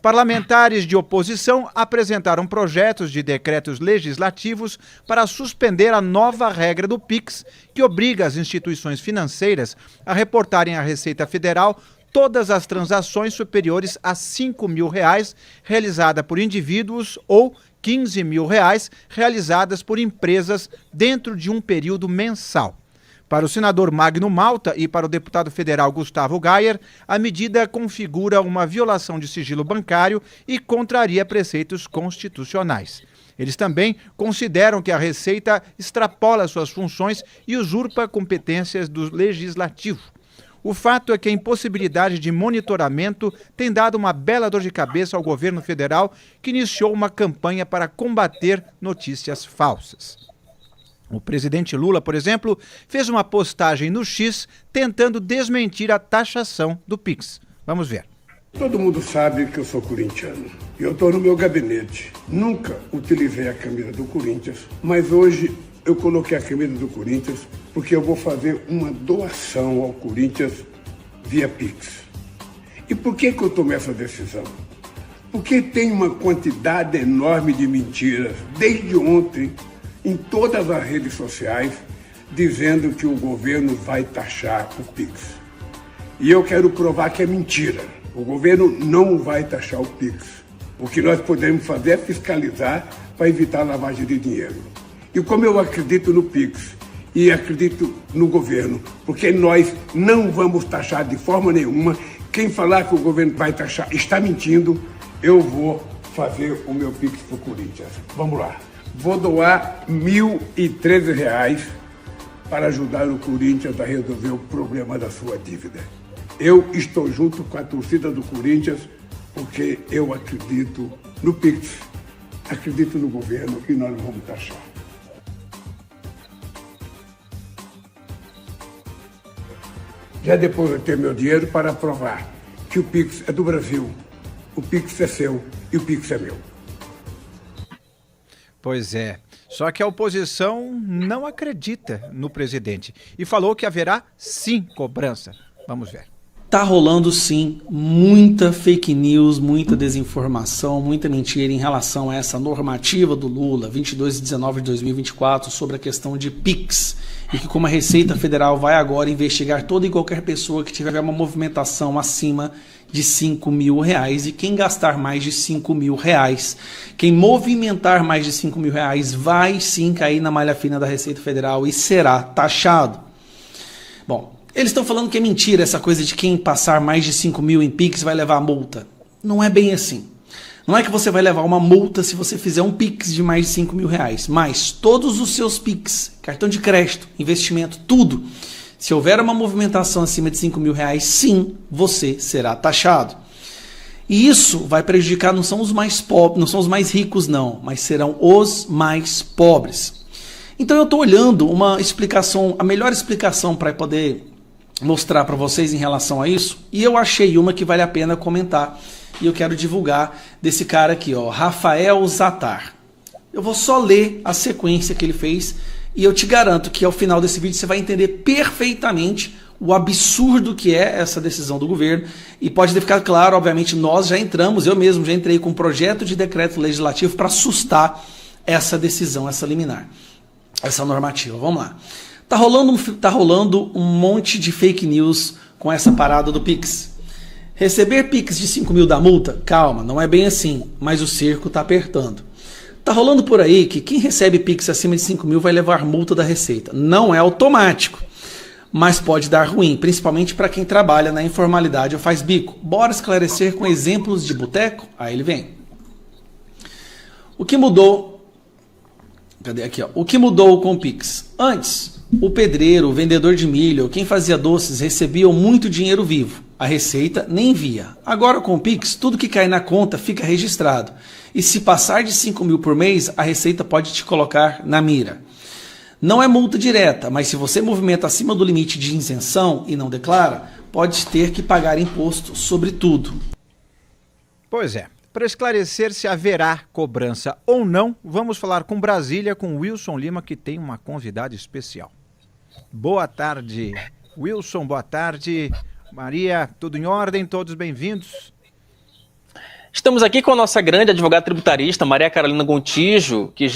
Parlamentares de oposição apresentaram projetos de decretos legislativos para suspender a nova regra do PIX, que obriga as instituições financeiras a reportarem à Receita Federal todas as transações superiores a R$ 5.000 realizadas por indivíduos ou R$ 15.000 realizadas por empresas dentro de um período mensal. Para o senador Magno Malta e para o deputado federal Gustavo Gayer, a medida configura uma violação de sigilo bancário e contraria preceitos constitucionais. Eles também consideram que a Receita extrapola suas funções e usurpa competências do Legislativo. O fato é que a impossibilidade de monitoramento tem dado uma bela dor de cabeça ao governo federal, que iniciou uma campanha para combater notícias falsas. O presidente Lula, por exemplo, fez uma postagem no X tentando desmentir a taxação do PIX. Vamos ver. Todo mundo sabe que eu sou corintiano. Eu estou no meu gabinete. Nunca utilizei a camisa do Corinthians, mas hoje eu coloquei a camisa do Corinthians porque eu vou fazer uma doação ao Corinthians via PIX. E por que eu tomei essa decisão? Porque tem uma quantidade enorme de mentiras, desde ontem, em todas as redes sociais, dizendo que o governo vai taxar o PIX. E eu quero provar que é mentira. O governo não vai taxar o PIX. O que nós podemos fazer é fiscalizar para evitar a lavagem de dinheiro. E como eu acredito no PIX e acredito no governo, porque nós não vamos taxar de forma nenhuma, quem falar que o governo vai taxar está mentindo, eu vou fazer o meu PIX para o Corinthians. Vamos lá. Vou doar R$ 1.013 para ajudar o Corinthians a resolver o problema da sua dívida. Eu estou junto com a torcida do Corinthians porque eu acredito no PIX, acredito no governo e nós vamos taxar. Já depois eu tenho meu dinheiro para provar que o PIX é do Brasil, o PIX é seu e o PIX é meu. Pois é, só que a oposição não acredita no presidente e falou que haverá sim cobrança. Vamos ver. Tá rolando sim muita fake news, muita desinformação, muita mentira em relação a essa normativa do Lula 22/19 de 2024 sobre a questão de PIX e que como a Receita Federal vai agora investigar toda e qualquer pessoa que tiver uma movimentação acima de R$ 5.000 e quem gastar mais de R$ 5.000, quem movimentar mais de R$ 5.000 vai sim cair na malha fina da Receita Federal e será taxado. Bom, eles estão falando que é mentira essa coisa de quem passar mais de 5.000 em PIX vai levar multa. Não é bem assim. Não é que você vai levar uma multa se você fizer um PIX de mais de R$ 5.000, mas todos os seus PIX, cartão de crédito, investimento, tudo, se houver uma movimentação acima de R$ 5.000, sim, você será taxado. E isso vai prejudicar, não são os mais pobres, não são os mais ricos não, mas serão os mais pobres. Então eu estou olhando uma explicação, a melhor explicação para poder mostrar para vocês em relação a isso, e eu achei uma que vale a pena comentar, e eu quero divulgar desse cara aqui, ó, Rafael Zatar. Eu vou só ler a sequência que ele fez, e eu te garanto que ao final desse vídeo você vai entender perfeitamente o absurdo que é essa decisão do governo, e pode ficar claro, obviamente, nós já entramos, eu mesmo já entrei com um projeto de decreto legislativo para assustar essa decisão, essa liminar, essa normativa. Vamos lá. Tá rolando um monte de fake news com essa parada do PIX. Receber PIX de 5.000 da multa? Calma, não é bem assim, mas o cerco tá apertando. Tá rolando por aí que quem recebe PIX acima de 5.000 vai levar multa da Receita. Não é automático, mas pode dar ruim, principalmente para quem trabalha na informalidade ou faz bico. Bora esclarecer com exemplos de boteco? Aí ele vem. O que mudou? Cadê aqui, ó? O que mudou com o PIX? Antes, o pedreiro, o vendedor de milho, ou quem fazia doces recebiam muito dinheiro vivo. A Receita nem via. Agora com o PIX, tudo que cai na conta fica registrado. E se passar de 5.000 por mês, a Receita pode te colocar na mira. Não é multa direta, mas se você movimenta acima do limite de isenção e não declara, pode ter que pagar imposto sobre tudo. Pois é. Para esclarecer se haverá cobrança ou não, vamos falar com Brasília, com Wilson Lima, que tem uma convidada especial. Boa tarde, Wilson, boa tarde. Maria, tudo em ordem? Todos bem-vindos? Estamos aqui com a nossa grande advogada tributarista, Maria Carolina Gontijo, que é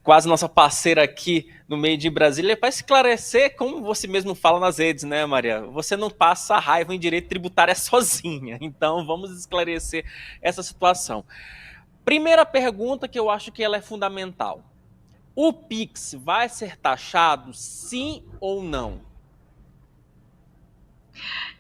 quase nossa parceira aqui no Made in Brasília, para esclarecer, como você mesmo fala nas redes, né, Maria? Você não passa raiva em direito tributário sozinha. Então, vamos esclarecer essa situação. Primeira pergunta, que eu acho que ela é fundamental. O Pix vai ser taxado, sim ou não?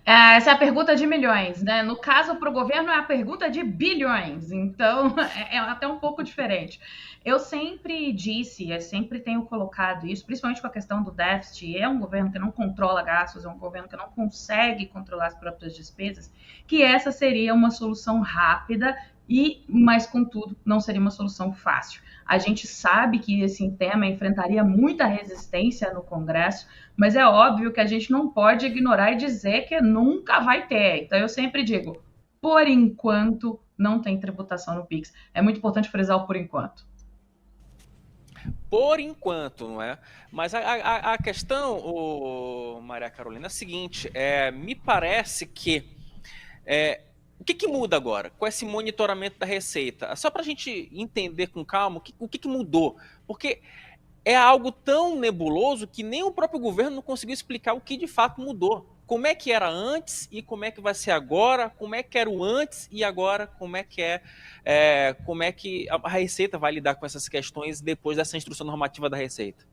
Essa é a pergunta de milhões, né? No caso, para o governo, é a pergunta de bilhões. Então, é até um pouco diferente. Eu sempre disse, eu sempre tenho colocado isso, principalmente com a questão do déficit. É um governo que não controla gastos, é um governo que não consegue controlar as próprias despesas, que essa seria uma solução rápida, mas, contudo, não seria uma solução fácil. A gente sabe que esse tema enfrentaria muita resistência no Congresso, mas é óbvio que a gente não pode ignorar e dizer que nunca vai ter. Então, eu sempre digo, por enquanto, não tem tributação no Pix. É muito importante frisar o por enquanto. Por enquanto, não é? Mas a questão, Maria Carolina, é a seguinte, me parece que... o que muda agora com esse monitoramento da Receita? Só para a gente entender com calma o que mudou. Porque é algo tão nebuloso que nem o próprio governo não conseguiu explicar o que de fato mudou. Como é que era antes e como é que vai ser agora? Como é que era o antes e agora? Como é que a Receita vai lidar com essas questões depois dessa instrução normativa da Receita?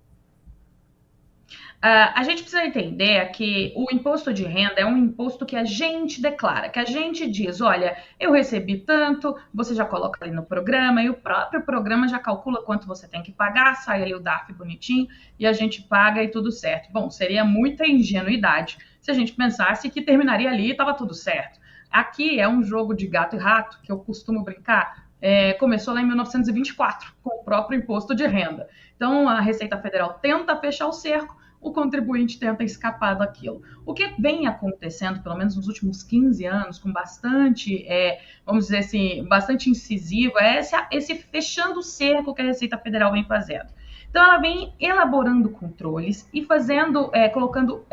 A gente precisa entender que o imposto de renda é um imposto que a gente declara, que a gente diz, olha, eu recebi tanto, você já coloca ali no programa, e o próprio programa já calcula quanto você tem que pagar, sai ali o DARF bonitinho, e a gente paga e tudo certo. Bom, seria muita ingenuidade se a gente pensasse que terminaria ali e estava tudo certo. Aqui é um jogo de gato e rato, que eu costumo brincar, começou lá em 1924, com o próprio imposto de renda. Então, a Receita Federal tenta fechar o cerco, o contribuinte tenta escapar daquilo. O que vem acontecendo, pelo menos nos últimos 15 anos, com bastante, vamos dizer assim, bastante incisivo, é esse fechando o cerco que a Receita Federal vem fazendo. Então, ela vem elaborando controles e colocando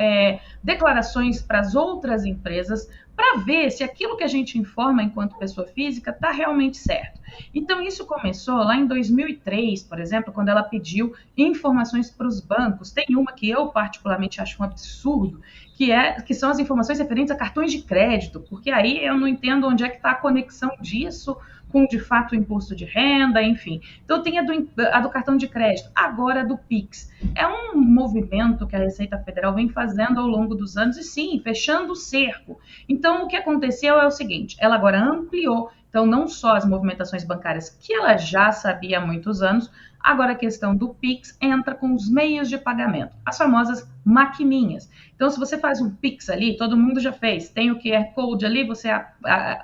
declarações para as outras empresas para ver se aquilo que a gente informa enquanto pessoa física está realmente certo. Então, isso começou lá em 2003, por exemplo, quando ela pediu informações para os bancos. Tem uma que eu particularmente acho um absurdo, que são as informações referentes a cartões de crédito, porque aí eu não entendo onde é que está a conexão disso com, de fato, o imposto de renda, enfim. Então, tem a do cartão de crédito, agora a do Pix. É um movimento que a Receita Federal vem fazendo ao longo dos anos, e sim, fechando o cerco. Então, o que aconteceu é o seguinte, ela agora ampliou, então, não só as movimentações bancárias, que ela já sabia há muitos anos, agora a questão do Pix entra com os meios de pagamento, as famosas maquininhas. Então, se você faz um Pix ali, todo mundo já fez, tem o QR Code ali, você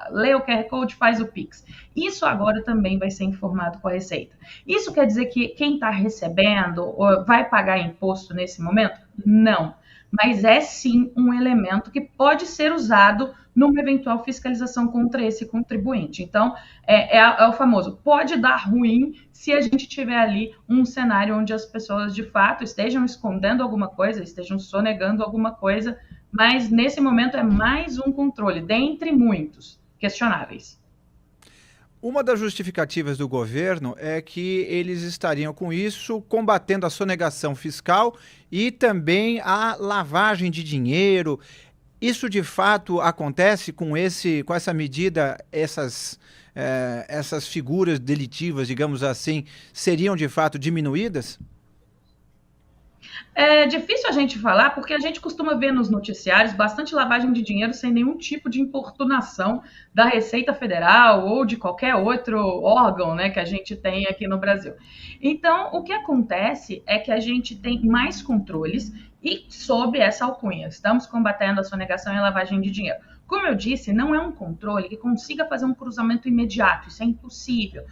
lê o QR Code, faz o Pix. Isso agora também vai ser informado com a Receita. Isso quer dizer que quem está recebendo vai pagar imposto nesse momento? Não. Mas é sim um elemento que pode ser usado numa eventual fiscalização contra esse contribuinte. Então, é o famoso, pode dar ruim se a gente tiver ali um cenário onde as pessoas, de fato, estejam escondendo alguma coisa, estejam sonegando alguma coisa, mas nesse momento é mais um controle, dentre muitos questionáveis. Uma das justificativas do governo é que eles estariam, com isso, combatendo a sonegação fiscal e também a lavagem de dinheiro. Isso, de fato, acontece com essa medida, essas figuras delitivas, digamos assim, seriam, de fato, diminuídas? É difícil a gente falar, porque a gente costuma ver nos noticiários bastante lavagem de dinheiro sem nenhum tipo de importunação da Receita Federal ou de qualquer outro órgão, né, que a gente tem aqui no Brasil. Então, o que acontece é que a gente tem mais controles e sob essa alcunha, estamos combatendo a sonegação e a lavagem de dinheiro. Como eu disse, não é um controle que consiga fazer um cruzamento imediato, isso é impossível.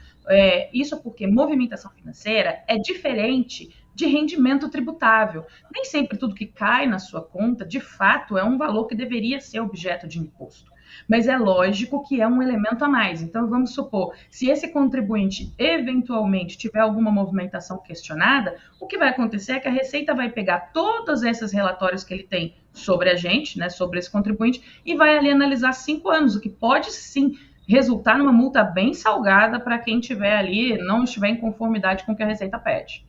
Isso porque movimentação financeira é diferente de rendimento tributável. Nem sempre tudo que cai na sua conta, de fato, é um valor que deveria ser objeto de imposto. Mas é lógico que é um elemento a mais. Então, vamos supor, se esse contribuinte eventualmente tiver alguma movimentação questionada, o que vai acontecer é que a Receita vai pegar todos esses relatórios que ele tem sobre a gente, né, sobre esse contribuinte, e vai ali analisar 5 anos, o que pode sim resultar numa multa bem salgada para quem tiver ali, não estiver em conformidade com o que a Receita pede.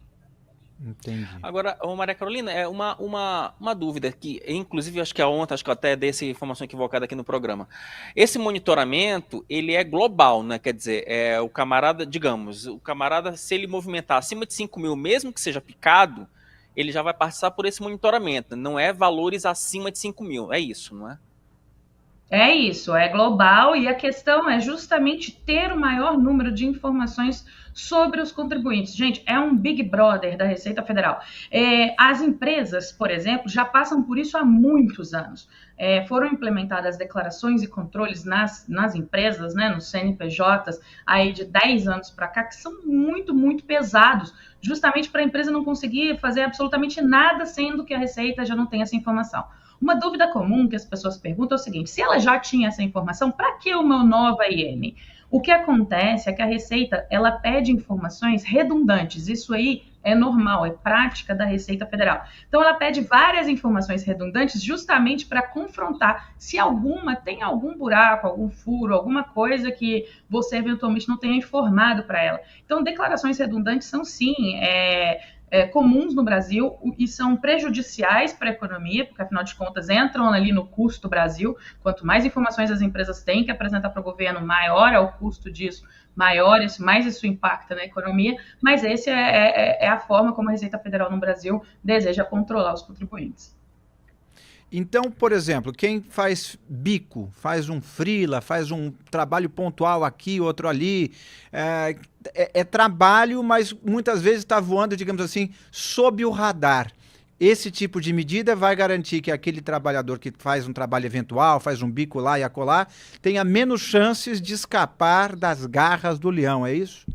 Entendi. Agora, Maria Carolina, é uma dúvida que, inclusive, acho que ontem, acho que eu até dei essa informação equivocada aqui no programa. Esse monitoramento, ele é global, né? Quer dizer, o camarada, digamos, o camarada, se ele movimentar acima de 5 mil, mesmo que seja picado, ele já vai passar por esse monitoramento. Não é valores acima de 5 mil, é isso, não é? É isso, é global e a questão é justamente ter o maior número de informações sobre os contribuintes. Gente, é um Big Brother da Receita Federal. As empresas, por exemplo, já passam por isso há muitos anos. Foram implementadas declarações e controles nas empresas, né, nos CNPJs, aí de 10 anos para cá, que são muito, muito pesados, justamente para a empresa não conseguir fazer absolutamente nada, sendo que a Receita já não tem essa informação. Uma dúvida comum que as pessoas perguntam é o seguinte: se ela já tinha essa informação, para que uma nova IN? O que acontece é que a Receita, ela pede informações redundantes. Isso aí é normal, é prática da Receita Federal. Então, ela pede várias informações redundantes justamente para confrontar se tem algum buraco, algum furo, alguma coisa que você eventualmente não tenha informado para ela. Então, declarações redundantes são sim comuns no Brasil e são prejudiciais para a economia, porque afinal de contas entram ali no custo do Brasil. Quanto mais informações as empresas têm que apresentar para o governo, maior é o custo disso, mais isso impacta na economia, mas essa é a forma como a Receita Federal no Brasil deseja controlar os contribuintes. Então, por exemplo, quem faz bico, faz um freela, faz um trabalho pontual aqui, outro ali, é trabalho, mas muitas vezes está voando, digamos assim, sob o radar. Esse tipo de medida vai garantir que aquele trabalhador que faz um trabalho eventual, faz um bico lá e acolá, tenha menos chances de escapar das garras do leão, é isso?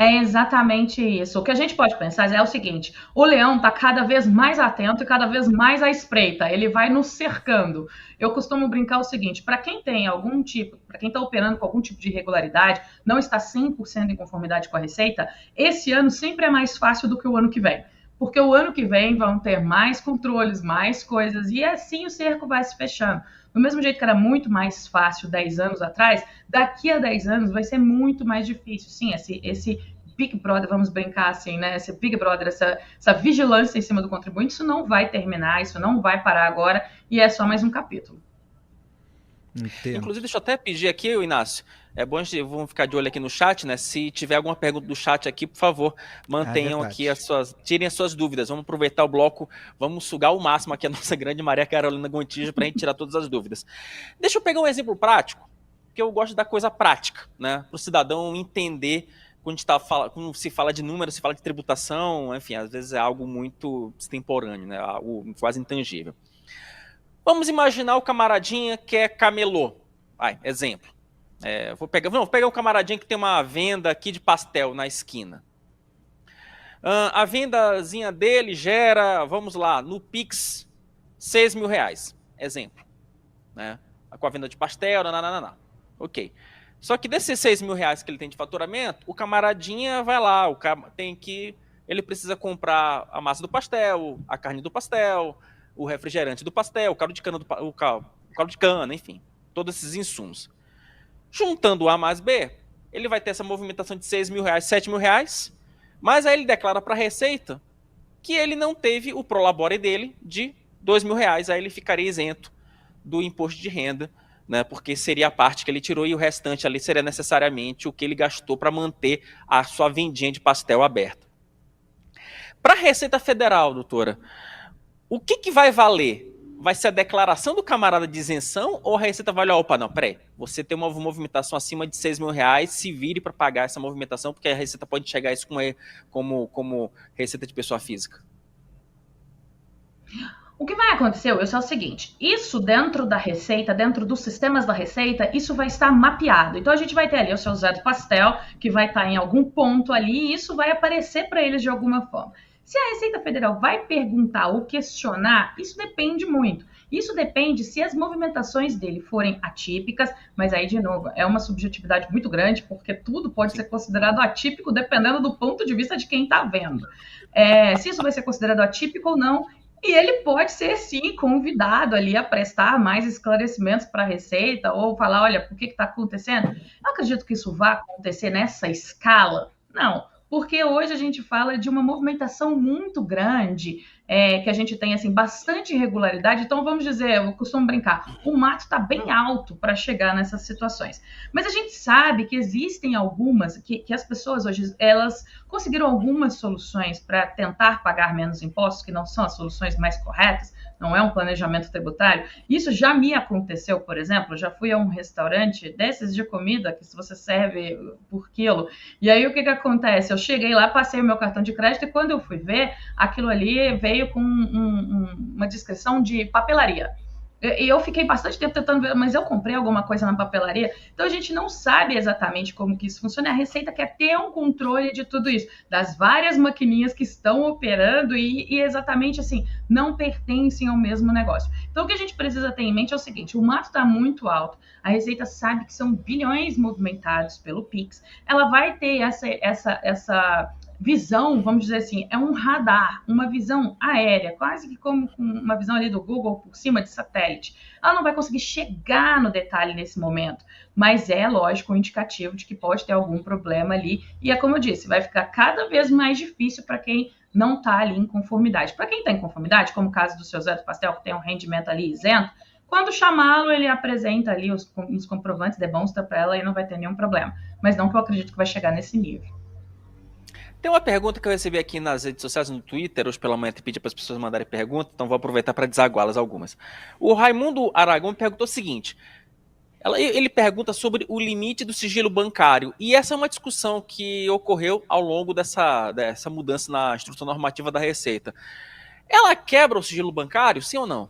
É exatamente isso. O que a gente pode pensar é o seguinte: o leão está cada vez mais atento e cada vez mais à espreita. Ele vai nos cercando. Eu costumo brincar o seguinte: para quem está operando com algum tipo de irregularidade, não está 100% em conformidade com a Receita, esse ano sempre é mais fácil do que o ano que vem. Porque o ano que vem vão ter mais controles, mais coisas, e assim o cerco vai se fechando. Do mesmo jeito que era muito mais fácil 10 anos atrás, daqui a 10 anos vai ser muito mais difícil. Sim, esse Big Brother, vamos brincar assim, né? Esse Big Brother, essa vigilância em cima do contribuinte, isso não vai terminar, isso não vai parar agora, e é só mais um capítulo. Entendo. Inclusive, deixa eu até pedir aqui, Inácio, é bom, vamos ficar de olho aqui no chat, né? Se tiver alguma pergunta do chat aqui, por favor, mantenham aqui tirem as suas dúvidas. Vamos aproveitar o bloco, vamos sugar ao máximo aqui a nossa grande Maria Carolina Gontijo para a gente tirar todas as dúvidas. Deixa eu pegar um exemplo prático, porque eu gosto da coisa prática, né? Para o cidadão entender quando se fala de números, se fala de tributação, enfim, às vezes é algo muito extemporâneo, né? Algo quase intangível. Vamos imaginar o camaradinha que é camelô. Exemplo. Vou pegar o camaradinha que tem uma venda aqui de pastel na esquina. A vendazinha dele gera, vamos lá, no Pix, 6 mil reais. Exemplo. Né? Com a venda de pastel, ok. Só que desses 6 mil reais que ele tem de faturamento, o camaradinha vai lá, ele precisa comprar a massa do pastel, a carne do pastel, o refrigerante do pastel, o caldo de cana, enfim, todos esses insumos. Juntando A mais B, ele vai ter essa movimentação de 6 mil reais, 7 mil reais, mas aí ele declara para a Receita que ele não teve o prolabore dele de 2 mil reais, aí ele ficaria isento do imposto de renda, né, porque seria a parte que ele tirou e o restante ali seria necessariamente o que ele gastou para manter a sua vendinha de pastel aberta. Para a Receita Federal, doutora, o que vai valer? Vai ser a declaração do camarada de isenção ou a Receita vai olhar, opa, não, peraí, você tem uma movimentação acima de 6 mil reais, se vire para pagar essa movimentação, porque a Receita pode enxergar isso como receita de pessoa física? O que vai acontecer, Wilson, é o seguinte: isso dentro da Receita, dentro dos sistemas da Receita, isso vai estar mapeado. Então a gente vai ter ali o seu Zé do Pastel, que vai estar em algum ponto ali, e isso vai aparecer para eles de alguma forma. Se a Receita Federal vai perguntar ou questionar, isso depende muito. Isso depende se as movimentações dele forem atípicas, mas aí, de novo, é uma subjetividade muito grande, porque tudo pode ser considerado atípico dependendo do ponto de vista de quem está vendo. Se isso vai ser considerado atípico ou não, E ele pode ser, sim, convidado ali a prestar mais esclarecimentos para a Receita ou falar, olha, por que está acontecendo? Eu acredito que isso vai acontecer nessa escala? Não, porque hoje a gente fala de uma movimentação muito grande, que a gente tem assim bastante irregularidade. Então, vamos dizer, eu costumo brincar, o mato está bem alto para chegar nessas situações. Mas a gente sabe que existem algumas, que as pessoas hoje, elas conseguiram algumas soluções para tentar pagar menos impostos, que não são as soluções mais corretas, não é um planejamento tributário. Isso já me aconteceu, por exemplo, já fui a um restaurante desses de comida, que se você serve por quilo, e aí o que acontece? Eu cheguei lá, passei o meu cartão de crédito, e quando eu fui ver, aquilo ali veio com uma descrição de papelaria. E eu fiquei bastante tempo tentando ver, mas eu comprei alguma coisa na papelaria? Então a gente não sabe exatamente como que isso funciona. A Receita quer ter um controle de tudo isso, das várias maquininhas que estão operando e exatamente assim, não pertencem ao mesmo negócio. Então o que a gente precisa ter em mente é o seguinte, o mato está muito alto, a Receita sabe que são bilhões movimentados pelo Pix, ela vai ter essa visão, vamos dizer assim, é um radar, uma visão aérea, quase que como uma visão ali do Google por cima de satélite. Ela não vai conseguir chegar no detalhe nesse momento, mas é, lógico, um indicativo de que pode ter algum problema ali. E é como eu disse, vai ficar cada vez mais difícil para quem não está ali em conformidade. Para quem está em conformidade, como o caso do seu Zé do Pastel, que tem um rendimento ali isento, quando chamá-lo, ele apresenta ali os comprovantes, demonstra para ela e não vai ter nenhum problema. Mas não que eu acredito que vai chegar nesse nível. Tem uma pergunta que eu recebi aqui nas redes sociais, no Twitter, hoje pela manhã, te pedi para as pessoas mandarem perguntas, então vou aproveitar para desaguá-las algumas. O Raimundo Aragão perguntou o seguinte, ele pergunta sobre o limite do sigilo bancário, e essa é uma discussão que ocorreu ao longo dessa mudança na instrução normativa da Receita. Ela quebra o sigilo bancário, sim ou não?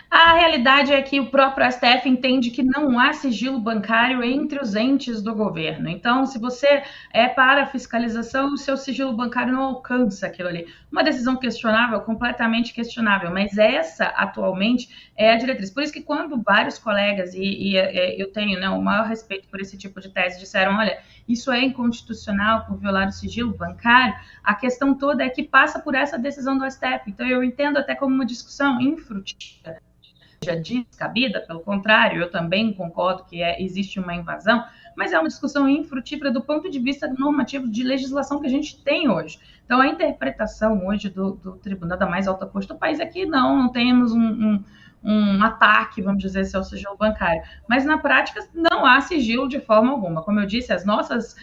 A realidade é que o próprio STF entende que não há sigilo bancário entre os entes do governo. Então, se você é para a fiscalização, o seu sigilo bancário não alcança aquilo ali. Uma decisão questionável, completamente questionável, mas essa, atualmente, é a diretriz. Por isso que quando vários colegas, e eu tenho o maior respeito por esse tipo de tese, disseram, olha, isso é inconstitucional por violar o sigilo bancário, a questão toda é que passa por essa decisão do STF. Então, eu entendo até como uma discussão infrutífera, descabida, pelo contrário, eu também concordo que existe uma invasão, mas é uma discussão infrutífera do ponto de vista normativo de legislação que a gente tem hoje. Então, a interpretação hoje do Tribunal da mais alta corte do país é que não temos um ataque, vamos dizer assim, ao sigilo bancário. Mas, na prática, não há sigilo de forma alguma. Como eu disse, as nossas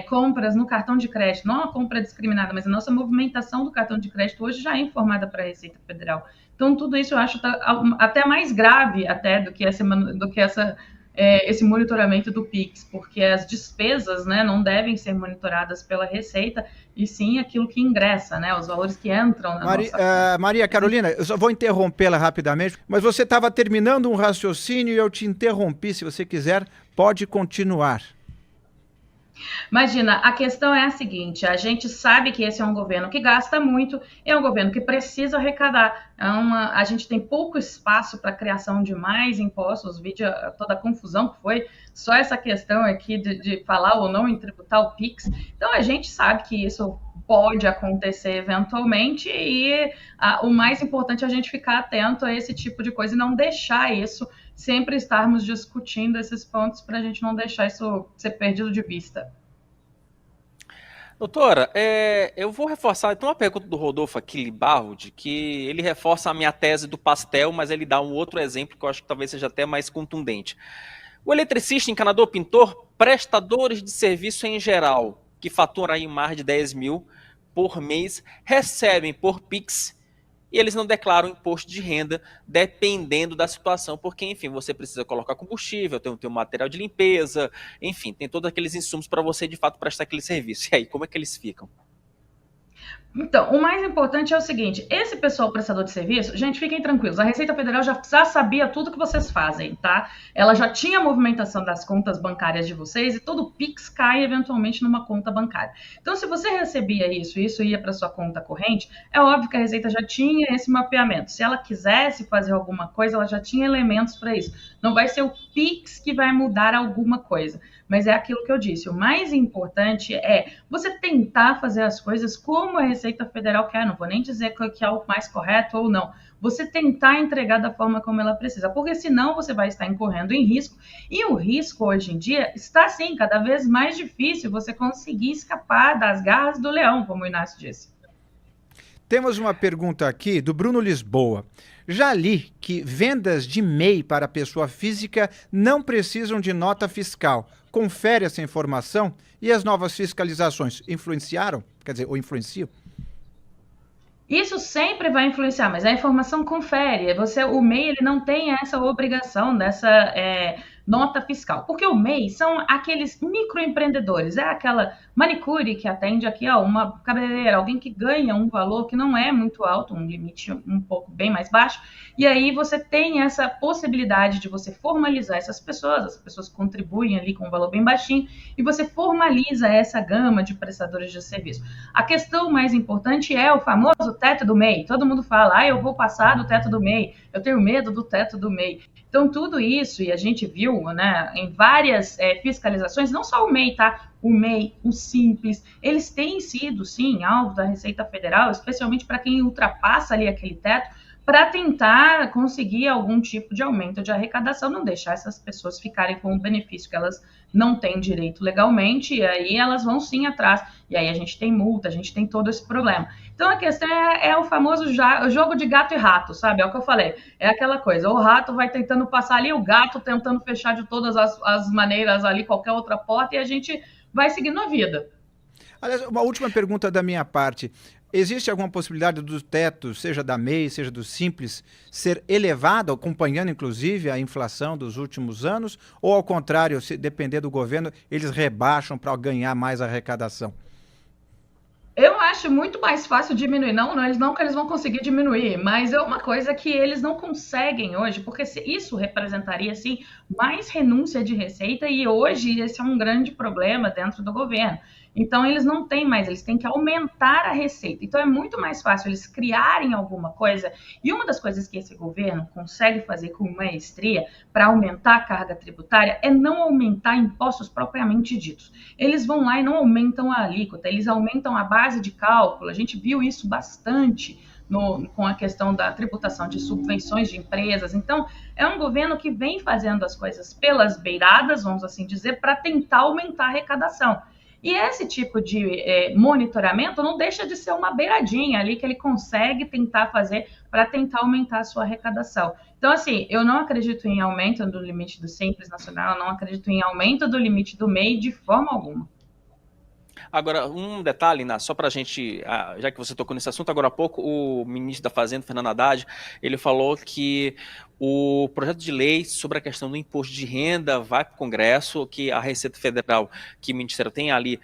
compras no cartão de crédito, não a compra discriminada, mas a nossa movimentação do cartão de crédito hoje já é informada para a Receita Federal. Então, tudo isso eu acho até mais grave até do que esse monitoramento do Pix, porque as despesas, né, não devem ser monitoradas pela Receita, e sim aquilo que ingressa, né, os valores que entram na nossa... Maria Carolina, eu só vou interrompê-la rapidamente, mas você estava terminando um raciocínio e eu te interrompi. Se você quiser, pode continuar. Imagina, a questão é a seguinte, a gente sabe que esse é um governo que gasta muito, é um governo que precisa arrecadar, a gente tem pouco espaço para a criação de mais impostos, toda a confusão que foi, só essa questão aqui de falar ou não em tributar o Pix, então a gente sabe que isso pode acontecer eventualmente e o mais importante é a gente ficar atento a esse tipo de coisa e não deixar isso, sempre estarmos discutindo esses pontos para a gente não deixar isso ser perdido de vista. Doutora, eu vou reforçar, tem uma pergunta do Rodolfo Aquilibarro, que ele reforça a minha tese do pastel, mas ele dá um outro exemplo que eu acho que talvez seja até mais contundente. O eletricista, encanador, pintor, prestadores de serviço em geral, que faturam aí mais de 10 mil por mês, recebem por Pix e eles não declaram imposto de renda dependendo da situação, porque, enfim, você precisa colocar combustível, tem um material de limpeza, enfim, tem todos aqueles insumos para você, de fato, prestar aquele serviço. E aí, como é que eles ficam? Então, o mais importante é o seguinte, esse pessoal prestador de serviço, gente, fiquem tranquilos, a Receita Federal já sabia tudo que vocês fazem, tá? Ela já tinha a movimentação das contas bancárias de vocês e todo o Pix cai eventualmente numa conta bancária. Então, se você recebia isso ia para sua conta corrente, é óbvio que a Receita já tinha esse mapeamento. Se ela quisesse fazer alguma coisa, ela já tinha elementos para isso. Não vai ser o Pix que vai mudar alguma coisa, mas é aquilo que eu disse, o mais importante é você tentar fazer as coisas como a Receita Receita Federal quer, não vou nem dizer que é o mais correto ou não. Você tentar entregar da forma como ela precisa, porque senão você vai estar incorrendo em risco, e o risco hoje em dia está, sim, cada vez mais difícil você conseguir escapar das garras do leão, como o Inácio disse. Temos uma pergunta aqui do Bruno Lisboa. Já li que vendas de MEI para pessoa física não precisam de nota fiscal. Confere essa informação e as novas fiscalizações influenciaram? Quer dizer, ou influenciam? Isso sempre vai influenciar, mas a informação confere. O MEI ele não tem essa obrigação dessa nota fiscal, porque o MEI são aqueles microempreendedores, é aquela manicure que atende aqui, uma cabeleireira, alguém que ganha um valor que não é muito alto, um limite um pouco bem mais baixo, e aí você tem essa possibilidade de você formalizar essas pessoas, as pessoas contribuem ali com um valor bem baixinho, e você formaliza essa gama de prestadores de serviço. A questão mais importante é o famoso teto do MEI. Todo mundo fala, eu vou passar do teto do MEI, eu tenho medo do teto do MEI. Então, tudo isso, e a gente viu, né, em várias fiscalizações, não só o MEI, tá? O MEI, o Simples, eles têm sido, sim, alvo da Receita Federal, especialmente para quem ultrapassa ali aquele teto, para tentar conseguir algum tipo de aumento de arrecadação, não deixar essas pessoas ficarem com um benefício que elas não têm direito legalmente, e aí elas vão sim atrás, e aí a gente tem multa, a gente tem todo esse problema. Então a questão é o famoso jogo de gato e rato, sabe? É o que eu falei, é aquela coisa, o rato vai tentando passar ali, o gato tentando fechar de todas as maneiras ali qualquer outra porta, e a gente vai seguindo a vida. Aliás, uma última pergunta da minha parte. Existe alguma possibilidade do teto, seja da MEI, seja do Simples, ser elevado, acompanhando inclusive a inflação dos últimos anos? Ou ao contrário, se depender do governo, eles rebaixam para ganhar mais arrecadação? Eu acho muito mais fácil diminuir. Não, eles vão conseguir diminuir, mas é uma coisa que eles não conseguem hoje, porque isso representaria, sim, mais renúncia de receita, e hoje esse é um grande problema dentro do governo. Então, eles não têm mais, eles têm que aumentar a receita. Então, é muito mais fácil eles criarem alguma coisa. E uma das coisas que esse governo consegue fazer com maestria para aumentar a carga tributária é não aumentar impostos propriamente ditos. Eles vão lá e não aumentam a alíquota, eles aumentam a base de cálculo. A gente viu isso bastante com a questão da tributação de subvenções de empresas. Então, é um governo que vem fazendo as coisas pelas beiradas, vamos assim dizer, para tentar aumentar a arrecadação. E esse tipo de monitoramento não deixa de ser uma beiradinha ali que ele consegue tentar fazer para tentar aumentar a sua arrecadação. Então, assim, eu não acredito em aumento do limite do Simples Nacional, eu não acredito em aumento do limite do MEI de forma alguma. Agora, um detalhe, Inácio, só para a gente, já que você tocou nesse assunto, agora há pouco o ministro da Fazenda, Fernando Haddad, ele falou que o projeto de lei sobre a questão do imposto de renda vai para o Congresso, que a Receita Federal, que o Ministério tem ali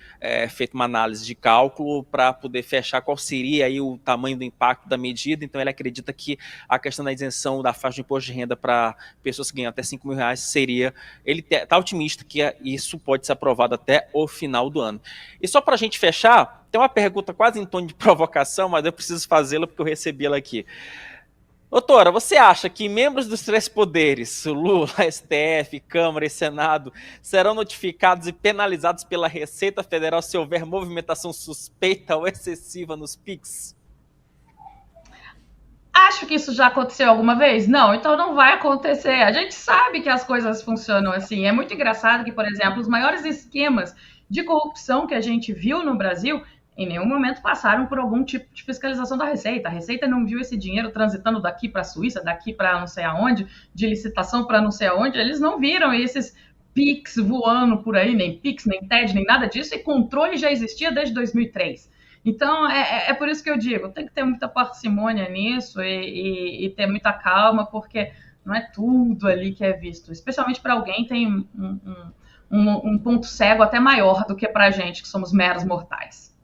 feito uma análise de cálculo para poder fechar qual seria aí o tamanho do impacto da medida. Então ele acredita que a questão da isenção da faixa de imposto de renda para pessoas que ganham até R$5.000 seria, ele está otimista que isso pode ser aprovado até o final do ano. E só para a gente fechar, tem uma pergunta quase em tom de provocação, mas eu preciso fazê-la porque eu recebi ela aqui. Doutora, você acha que membros dos três poderes, Lula, STF, Câmara e Senado, serão notificados e penalizados pela Receita Federal se houver movimentação suspeita ou excessiva nos PIX? Acho que isso já aconteceu alguma vez? Não, então não vai acontecer. A gente sabe que as coisas funcionam assim. É muito engraçado que, por exemplo, os maiores esquemas de corrupção que a gente viu no Brasil em nenhum momento passaram por algum tipo de fiscalização da Receita. A Receita não viu esse dinheiro transitando daqui para a Suíça, daqui para não sei aonde, de licitação para não sei aonde. Eles não viram esses PIX voando por aí, nem PIX, nem TED, nem nada disso, e controle já existia desde 2003. Então, é por isso que eu digo, tem que ter muita parcimônia nisso e ter muita calma, porque não é tudo ali que é visto. Especialmente para alguém que tem um ponto cego até maior do que para a gente, que somos meros mortais.